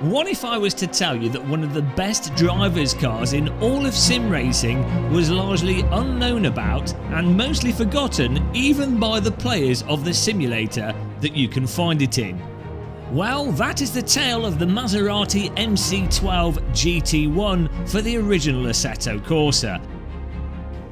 What if I was to tell you that one of the best drivers' cars in all of sim racing was largely unknown about and mostly forgotten even by the players of the simulator that you can find it in? Well, that is the tale of the Maserati MC12 GT1 for the original Assetto Corsa.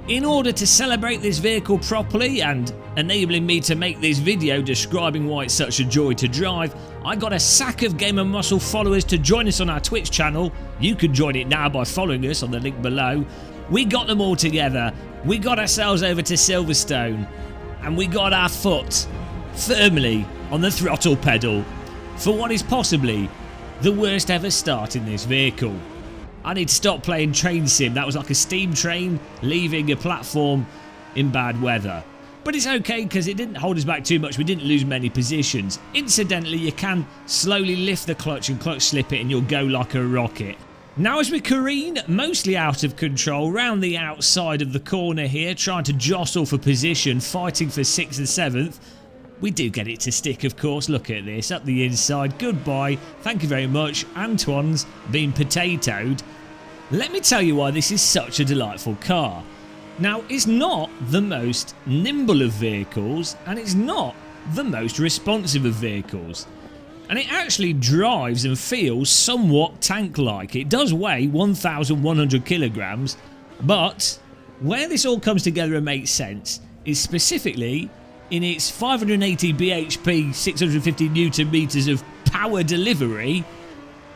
In order to celebrate this vehicle properly and enabling me to make this video describing why it's such a joy to drive, I got a sack of Gamer Muscle followers to join us on our Twitch channel. You can join it now by following us on the link below. We got them all together, we got ourselves over to Silverstone, and we got our foot firmly on the throttle pedal for what is possibly the worst ever start in this vehicle. I need to stop playing train sim. That was like a steam train leaving a platform in bad weather. But it's okay because it didn't hold us back too much. We didn't lose many positions. Incidentally, you can slowly lift the clutch and clutch slip it and you'll go like a rocket. Now as we careen, mostly out of control, round the outside of the corner here, trying to jostle for position, fighting for 6th and 7th. We do get it to stick, of course. Look at this, up the inside. Goodbye, thank you very much. Antoine's been potatoed. Let me tell you why this is such a delightful car. Now, it's not the most nimble of vehicles, and it's not the most responsive of vehicles. And it actually drives and feels somewhat tank-like. It does weigh 1,100 kilograms, but where this all comes together and makes sense is specifically in its 580 bhp, 650 newton meters of power delivery,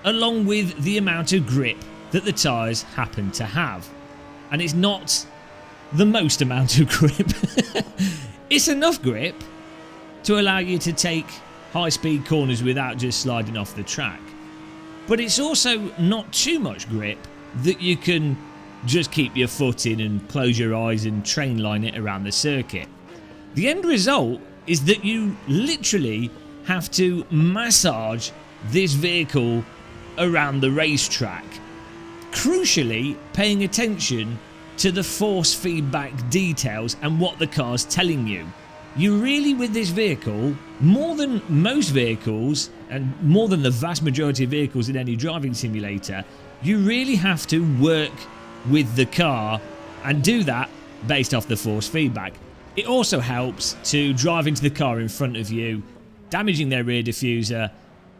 along with the amount of grip that the tyres happen to have. And it's not the most amount of grip. It's enough grip to allow you to take high speed corners without just sliding off the track. But it's also not too much grip that you can just keep your foot in and close your eyes and train line it around the circuit. The end result is that you literally have to massage this vehicle around the racetrack, crucially paying attention to the force feedback details and what the car's telling you. You really, with this vehicle, more than most vehicles and more than the vast majority of vehicles in any driving simulator, you really have to work with the car and do that based off the force feedback. It also helps to drive into the car in front of you, damaging their rear diffuser,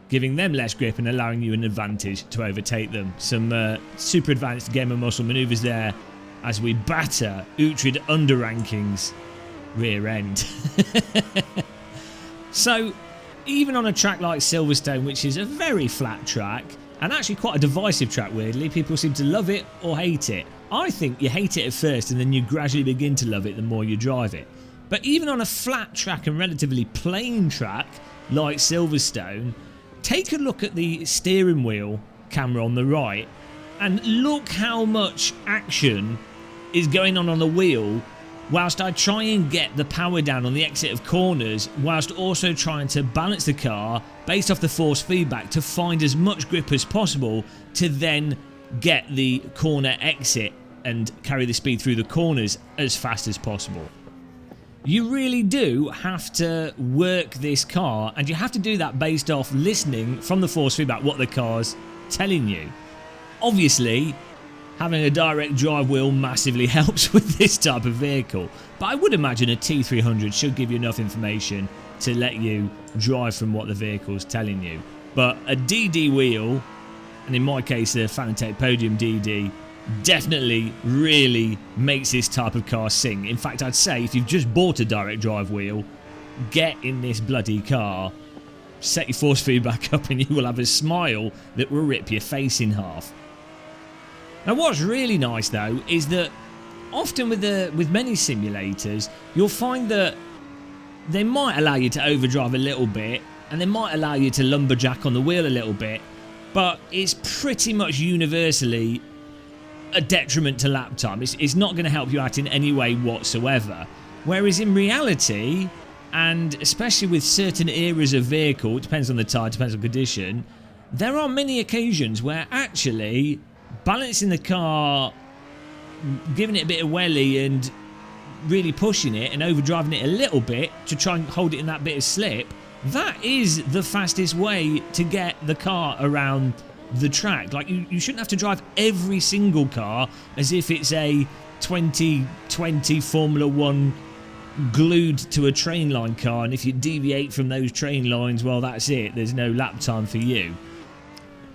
giving them less grip and allowing you an advantage to overtake them. Some super advanced Gamer Muscle manoeuvres there as we batter Uhtred Underranking's rear end. So even on a track like Silverstone, which is a very flat track and actually quite a divisive track, weirdly, people seem to love it or hate it. I think you hate it at first and then you gradually begin to love it the more you drive it. But even on a flat track and relatively plain track like Silverstone, take a look at the steering wheel camera on the right and look how much action is going on the wheel whilst I try and get the power down on the exit of corners, whilst also trying to balance the car based off the force feedback to find as much grip as possible to then get the corner exit and carry the speed through the corners as fast as possible. You really do have to work this car, and you have to do that based off listening from the force feedback what the car's telling you. Obviously, having a direct drive wheel massively helps with this type of vehicle, but I would imagine a T300 should give you enough information to let you drive from what the vehicle's telling you. But a DD wheel, and in my case a Fanatec Podium DD, definitely really makes this type of car sing. In fact, I'd say if you've just bought a direct drive wheel, get in this bloody car, set your force feedback up, and you will have a smile that will rip your face in half. Now what's really nice though is that often with many simulators you'll find that they might allow you to overdrive a little bit and they might allow you to lumberjack on the wheel a little bit, but it's pretty much universally a detriment to lap time. It's not going to help you out in any way whatsoever. Whereas in reality, and especially with certain eras of vehicle, it depends on the tyre, depends on condition, there are many occasions where actually balancing the car, giving it a bit of welly and really pushing it and overdriving it a little bit to try and hold it in that bit of slip that is the fastest way to get the car around the track. Like, you shouldn't have to drive every single car as if it's a 2020 Formula 1 glued to a train line car, and if you deviate from those train lines, well, that's it. There's no lap time for you.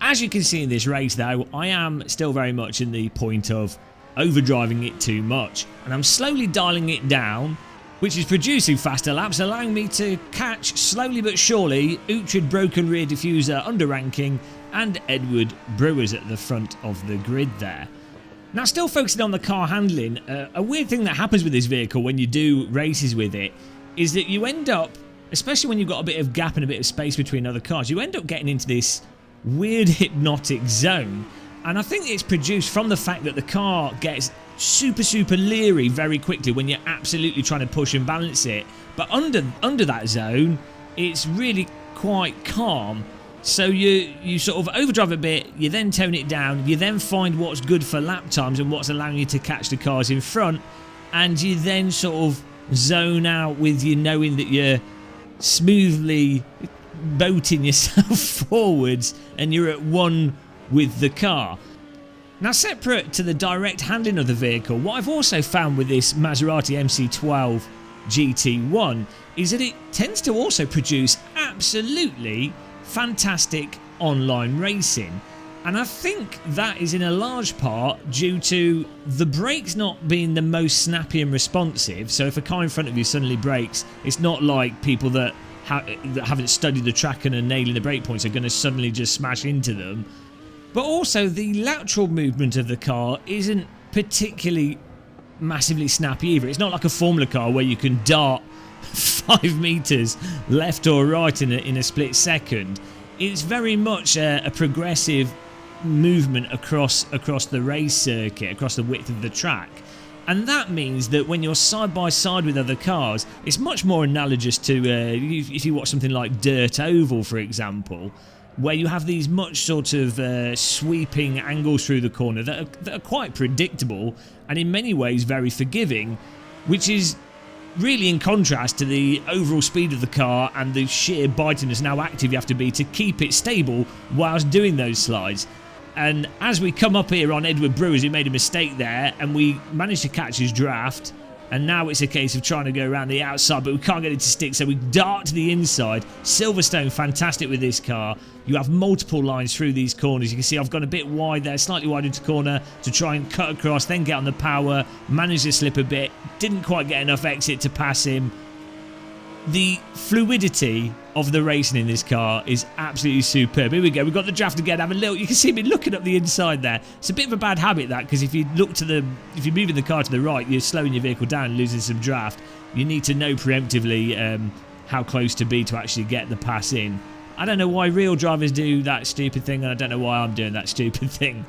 As you can see in this race, though, I am still very much in the point of overdriving it too much, and I'm slowly dialing it down, which is producing faster laps, allowing me to catch, slowly but surely, Uhtred Broken Rear Diffuser underranking and Edward Brewers at the front of the grid there. Now, still focusing on the car handling, a weird thing that happens with this vehicle when you do races with it is that you end up, especially when you've got a bit of gap and a bit of space between other cars, you end up getting into this weird hypnotic zone. And I think it's produced from the fact that the car gets super leery very quickly when you're absolutely trying to push and balance it. But under that zone, it's really quite calm. So you sort of overdrive a bit, you then tone it down, you then find what's good for lap times and what's allowing you to catch the cars in front, and you then sort of zone out with you knowing that you're smoothly boating yourself forwards and you're at one with the car. Now, separate to the direct handling of the vehicle, what I've also found with this Maserati MC12 GT1 is that it tends to also produce absolutely fantastic online racing, and I think that is in a large part due to the brakes not being the most snappy and responsive. So if a car in front of you suddenly brakes, it's not like people that haven't studied the track and are nailing the brake points are going to suddenly just smash into them. But also the lateral movement of the car isn't particularly massively snappy either. It's not like a Formula car where you can dart 5 meters left or right in a split second. It's very much a progressive movement across the race circuit, across the width of the track. And that means that when you're side by side with other cars, it's much more analogous to if you watch something like Dirt Oval, for example, where you have these much sort of sweeping angles through the corner that are quite predictable and in many ways very forgiving, which is really in contrast to the overall speed of the car and the sheer bitiness and how active you have to be to keep it stable whilst doing those slides. And as we come up here on Edward Brewers, who made a mistake there, and we managed to catch his draft, and now it's a case of trying to go around the outside, but we can't get it to stick, so we dart to the inside. Silverstone, fantastic with this car. You have multiple lines through these corners. You can see I've gone a bit wide there, slightly wide into corner to try and cut across, then get on the power, managed to slip a bit, didn't quite get enough exit to pass him. The fluidity of the racing in this car is absolutely superb. Here we go, we've got the draft again. Have a little, you can see me looking up the inside there. It's a bit of a bad habit, that, because if you're moving the car to the right, you're slowing your vehicle down and losing some draft. You need to know preemptively how close to be to actually get the pass in. I don't know why real drivers do that stupid thing, and I don't know why I'm doing that stupid thing.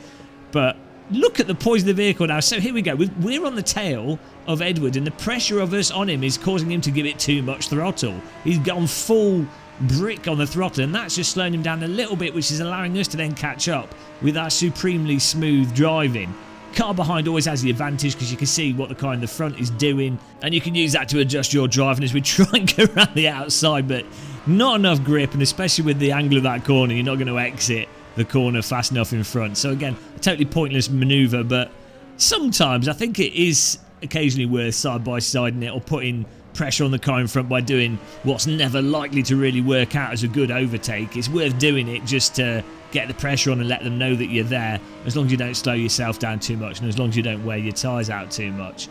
But look at the poise of the vehicle now. So here we go. We're on the tail of Edward, and the pressure of us on him is causing him to give it too much throttle. He's gone full brick on the throttle, and that's just slowing him down a little bit, which is allowing us to then catch up with our supremely smooth driving. Car behind always has the advantage because you can see what the car in the front is doing, and you can use that to adjust your driving as we try and go around the outside, but not enough grip, and especially with the angle of that corner, you're not going to exit the corner fast enough in front. So again, a totally pointless manoeuvre, but sometimes I think it is occasionally worth side-by-siding it or putting pressure on the car in front by doing what's never likely to really work out as a good overtake. It's worth doing it just to get the pressure on and let them know that you're there, as long as you don't slow yourself down too much and as long as you don't wear your tyres out too much.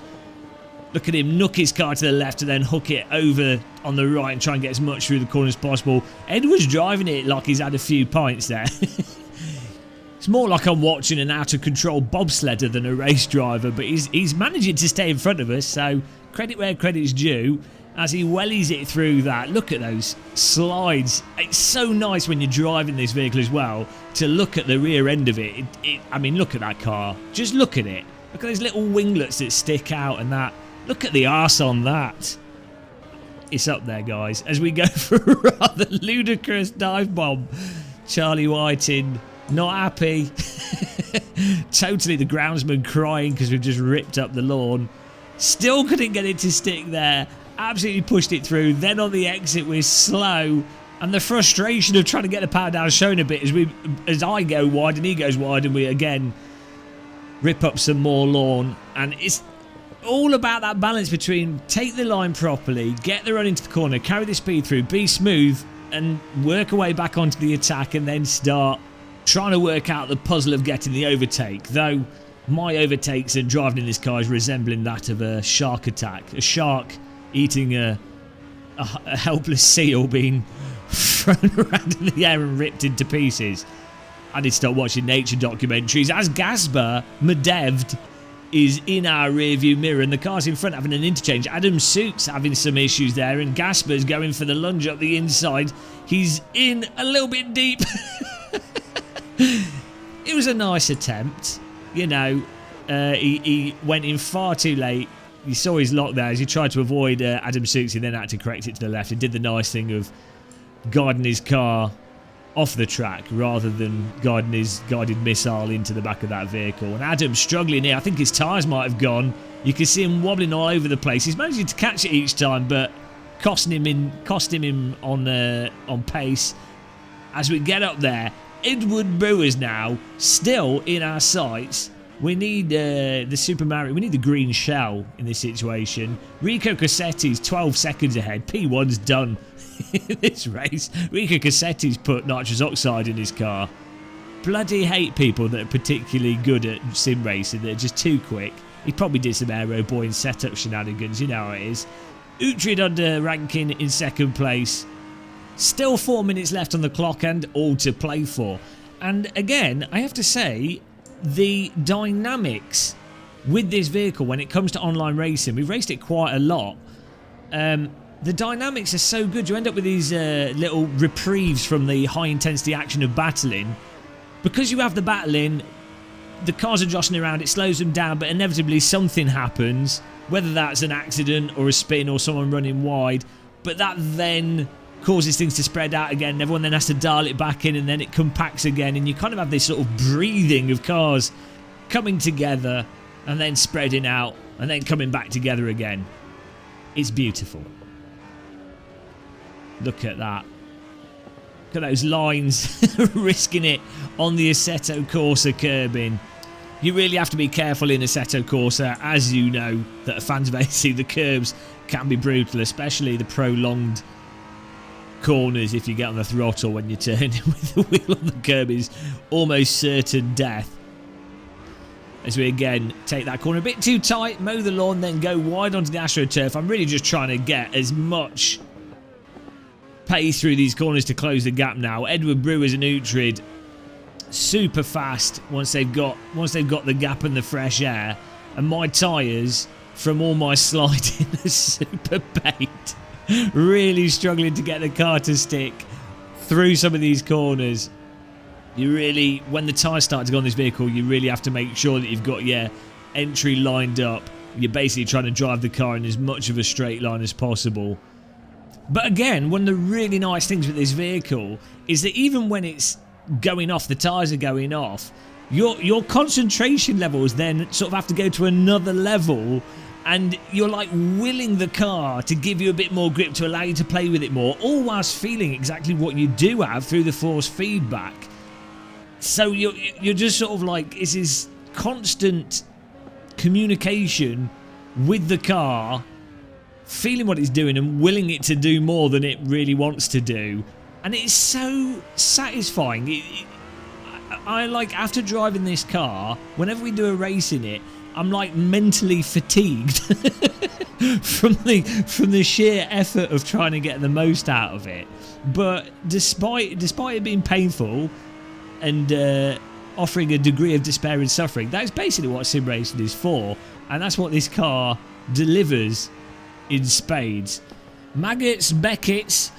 Look at him nook his car to the left and then hook it over on the right and try and get as much through the corner as possible. Edward's driving it like he's had a few pints there. It's more like I'm watching an out-of-control bobsledder than a race driver, but he's managing to stay in front of us, so credit where credit's due as he wellies it through that. Look at those slides. It's so nice when you're driving this vehicle as well to look at the rear end of it. I mean, look at that car. Just look at it. Look at those little winglets that stick out and that. Look at the arse on that. It's up there, guys, as we go for a rather ludicrous dive bomb. Charlie Whiting not happy. Totally the groundsman crying because we've just ripped up the lawn. Still couldn't get it to stick there. absolutely pushed it through. Then on the exit we're slow, and the frustration of trying to get the power down shown a bit as I go wide and he goes wide, and we again rip up some more lawn. And it's all about that balance between take the line properly, get the run into the corner, carry the speed through, be smooth, and work our way back onto the attack, and then start trying to work out the puzzle of getting the overtake. Though my overtakes and driving in this car is resembling that of a shark attack. A shark eating a helpless seal being thrown around in the air and ripped into pieces. I did start watching nature documentaries as Gasper Medevd is in our rearview mirror, and the car's in front having an interchange. Adam Suit's having some issues there, and Gasper's going for the lunge up the inside. He's in a little bit deep. It was a nice attempt, you know. He went in far too late. You saw his lock there as he tried to avoid Adam Suit's, and then had to correct it to the left and did the nice thing of guiding his car off the track rather than guiding his guided missile into the back of that vehicle. And Adam's struggling here. I think his tyres might have gone. You can see him wobbling all over the place. He's managing to catch it each time, but costing him on pace. As we get up there, Edward Brewer's now still in our sights. We need the Super Mario. We need the green shell in this situation. Rico Cassetti's 12 seconds ahead. P1's done in this race. Rico Cassetti's put nitrous oxide in his car. Bloody hate people that are particularly good at sim racing. They're just too quick. He probably did some aero boy and setup shenanigans. You know how it is. Uhtred under ranking in second place. Still 4 minutes left on the clock and all to play for. And again, I have to say, the dynamics with this vehicle when it comes to online racing, we've raced it quite a lot. The dynamics are so good. You end up with these little reprieves from the high intensity action of battling. Because you have the battling, the cars are jostling around, it slows them down, but inevitably something happens, whether that's an accident or a spin or someone running wide, but that then causes things to spread out again, and everyone then has to dial it back in, and then it compacts again, and you kind of have this sort of breathing of cars coming together and then spreading out and then coming back together again. It's beautiful. Look at that. Look at those lines risking it on the Assetto Corsa curbing. You really have to be careful in Assetto Corsa, as you know, that fans of AC, the curbs can be brutal, especially the prolonged corners. If you get on the throttle when you're turning with the wheel on the curb, is almost certain death. As we again take that corner a bit too tight, mow the lawn, then go wide onto the AstroTurf. I'm really just trying to get as much pace through these corners to close the gap now. Edward Brewers and Uhtred super fast once they've got the gap and the fresh air, and my tyres from all my sliding are super baked. Really struggling to get the car to stick through some of these corners. You really, when the tyres start to go on this vehicle, you really have to make sure that you've got your entry lined up. You're basically trying to drive the car in as much of a straight line as possible. But again, one of the really nice things with this vehicle is that even when it's going off, the tyres are going off, your concentration levels then sort of have to go to another level, and you're like willing the car to give you a bit more grip to allow you to play with it more, all whilst feeling exactly what you do have through the force feedback. So you're just sort of like, it's this constant communication with the car, feeling what it's doing and willing it to do more than it really wants to do. And it's so satisfying. I like, after driving this car, whenever we do a race in it, I'm like mentally fatigued from the sheer effort of trying to get the most out of it. But despite it being painful and offering a degree of despair and suffering, that's basically what sim racing is for, and that's what this car delivers in spades. Maggots, Beckett's,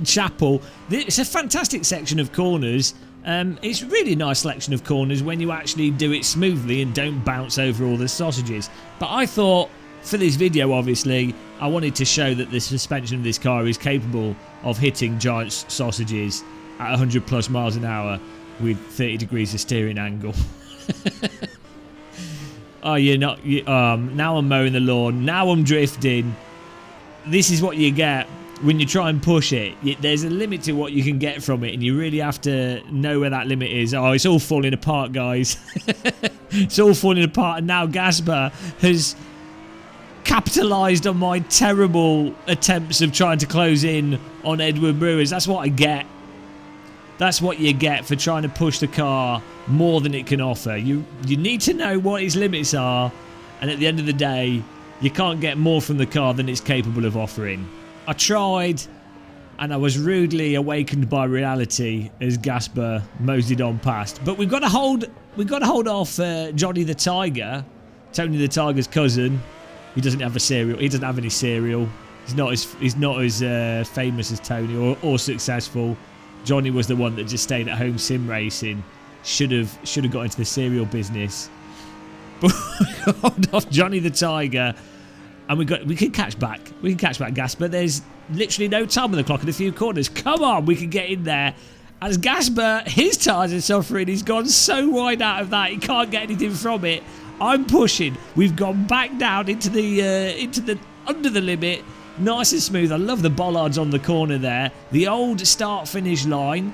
Chapel. It's a fantastic section of corners. It's a really nice selection of corners when you actually do it smoothly and don't bounce over all the sausages. But I thought, for this video obviously, I wanted to show that the suspension of this car is capable of hitting giant sausages at 100 plus miles an hour with 30 degrees of steering angle. Oh, you're not... now I'm mowing the lawn. Now I'm drifting. this is what you get when you try and push it. There's a limit to what you can get from it, and you really have to know where that limit is. Oh, it's all falling apart, guys. It's all falling apart, and now Gasper has capitalised on my terrible attempts of trying to close in on Edward Brewers. That's what I get. That's what you get for trying to push the car more than it can offer. You need to know what its limits are, and at the end of the day, you can't get more from the car than it's capable of offering. I tried, and I was rudely awakened by reality as Gasper moseyed on past. But we've got to hold off Johnny the Tiger, Tony the Tiger's cousin. He doesn't have a cereal. He doesn't have any cereal. He's not as famous as Tony or successful. Johnny was the one that just stayed at home sim racing. Should have got into the cereal business. But hold off Johnny the Tiger, and we can catch back. We can catch back Gasper. There's literally no time on the clock in a few corners. Come on, we can get in there. As Gasper, his tyres are suffering. He's gone so wide out of that, he can't get anything from it. I'm pushing. We've gone back down into the under the limit. Nice and smooth. I love the bollards on the corner there. The old start-finish line.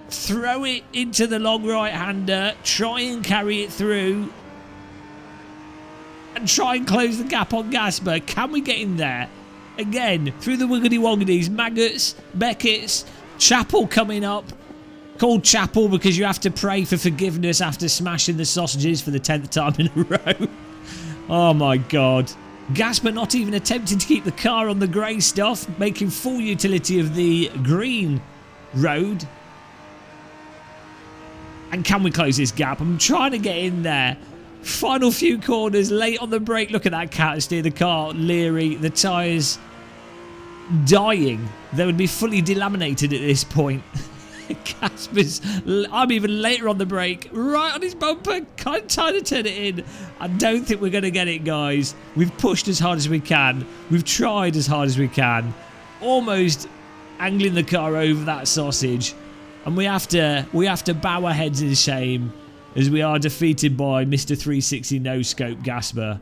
Throw it into the long right-hander. Try and carry it through. And try and close the gap on Gasper. Can we get in there? Again, through the wiggity-woggities. Maggots, Beckett's, Chapel coming up. Called Chapel because you have to pray for forgiveness after smashing the sausages for the 10th time in a row. Oh my God. Gasper not even attempting to keep the car on the grey stuff, making full utility of the green road. And can we close this gap? I'm trying to get in there. Final few corners, late on the brake. Look at that counter steer, the car leery, the tyres dying. They would be fully delaminated at this point. Gasper's, I'm even later on the brake, right on his bumper, kind of trying to turn it in. I don't think we're going to get it, guys. We've pushed as hard as we can. We've tried as hard as we can. Almost angling the car over that sausage. And we have to bow our heads in shame as we are defeated by Mr. 360 no-scope Gasper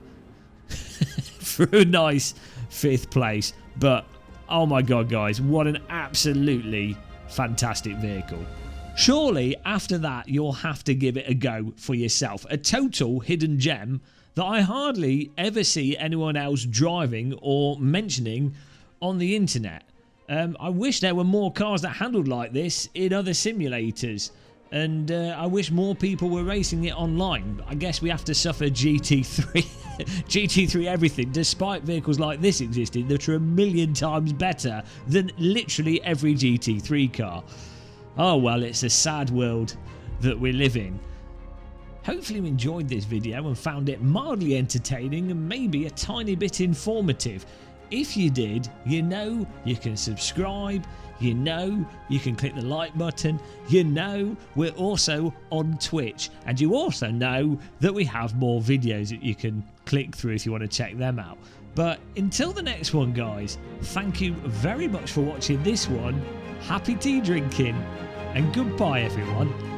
for a nice 5th place. But, oh my God, guys, what an absolutely fantastic vehicle. Surely after that you'll have to give it a go for yourself. A total hidden gem that I hardly ever see anyone else driving or mentioning on the internet. I wish there were more cars that handled like this in other simulators, and I wish more people were racing it online. I guess we have to suffer GT3 GT3 everything, despite vehicles like this existing that are a million times better than literally every GT3 car. Oh well, it's a sad world that we live in. Hopefully you enjoyed this video and found it mildly entertaining and maybe a tiny bit informative. If you did, you know you can subscribe, you know you can click the like button, you know we're also on Twitch, and you also know that we have more videos that you can click through if you want to check them out. But until the next one, guys, thank you very much for watching this one. Happy tea drinking and goodbye, everyone.